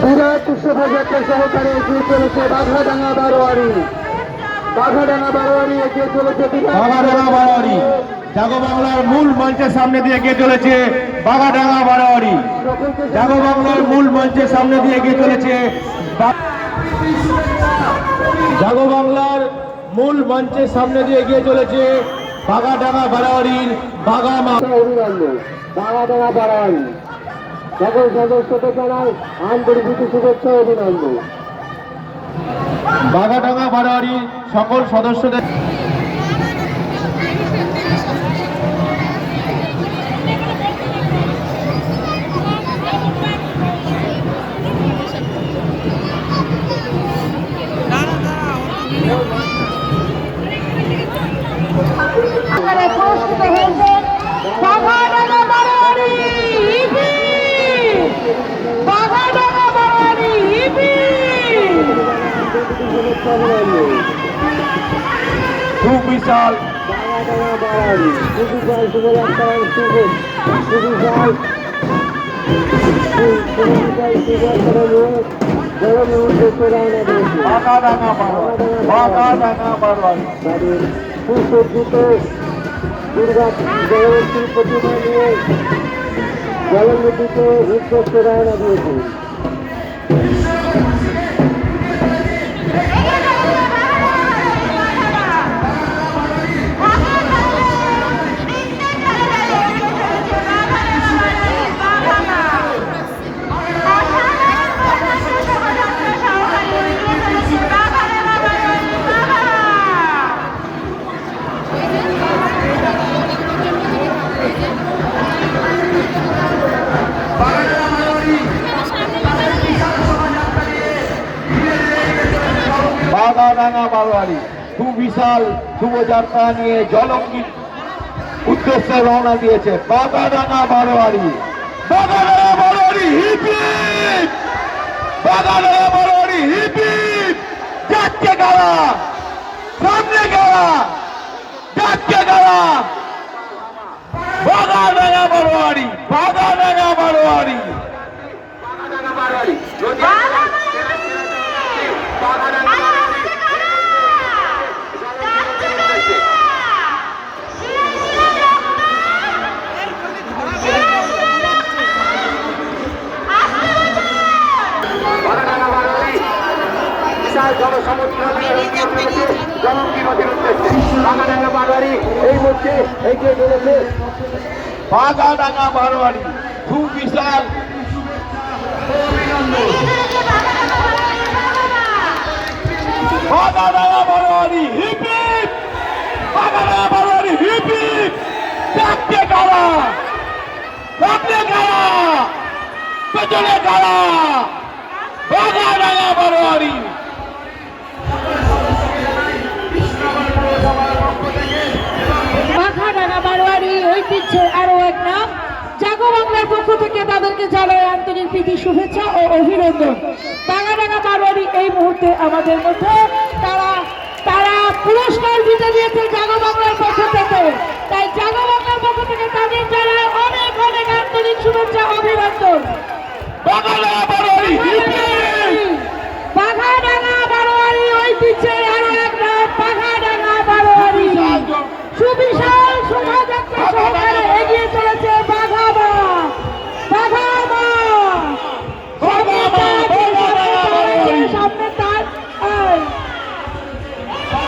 বিরাট শোভাযাত্রার সহকারে এগিয়ে চলেছে বাঘাডাঙ্গা বারোয়ারি। বাঘাডাঙ্গা বারোয়ারি এগিয়ে চলেছে বাঘাডাঙ্গা বারোয়ারি। জাগো বাংলার মূল মঞ্চের সামনে দিয়ে এগিয়ে চলেছে বাঘাডাঙ্গা বারোয়ারি। জাগো বাংলার মূল মঞ্চের সামনে দিয়ে এগিয়ে চলেছে জাগো বাংলার মূল মঞ্চের সামনে দিয়ে এগিয়ে চলেছে বাঘাডাঙ্গা বারোয়ারির বাঘামা অভিনন্দন। বাঘাডাঙ্গা বারোয়ারি সকল সদস্যকে জানাই আন্তরিক শুভেচ্ছা অভিনন্দন। বাঘাডাঙ্গা বারোয়ারির সকল সদস্যদের সুবিশাল বাঘাডাঙ্গা বারোয়ারি সুবিশাল শুভযাত্রার সুবিশাল বাঘাডাঙ্গা বারোয়ারি সুসজ্জিত দুর্গা জগন্তীর প্রতিমা নিয়ে জলনদীতে উদ্দেশ্য রওনা দিয়েছে। বাঘাডাঙ্গা বারোয়ারি সুবিশাল শুভযাত্রা নিয়ে জলঙ্গির উদ্দেশ্যে রওনা দিয়েছে Baghadanga বারোয়ারি। Baghadanga বারোয়ারি hip hip, Baghadanga বারোয়ারি hip hip. যাচ্ছে কারা, সামনে কারা, যাচ্ছে কারা। বাঘাডাঙ্গা বারোয়ারি, বাঘাডাঙ্গা বারোয়ারি। বাঘাডাঙ্গা বারোয়ারি এই মধ্যে এগিয়ে চলেছে। বাঘাডাঙ্গা বারোয়ারি সুবিশাল Baghadanga বারোয়ারি hip hip, Baghadanga বারোয়ারি hip hip. যাচ্ছে কারা, সামনে কারা, পেছনে কারা। বাঘাডাঙ্গা বারোয়ারি বাঘাডাঙ্গা বারোয়ারি ঐতিহ্যের আরো এক নাম। জাগো বাংলার পক্ষ থেকে তাদেরকে জানাই আন্তরিক প্রীতি শুভেচ্ছা ও অভিনন্দন। বাঘাডাঙ্গা বারোয়ারি এই মুহূর্তে আমাদের মধ্যে তারা পুরস্কার জিতে দিয়েছে জাগো বাংলার পক্ষ থেকে।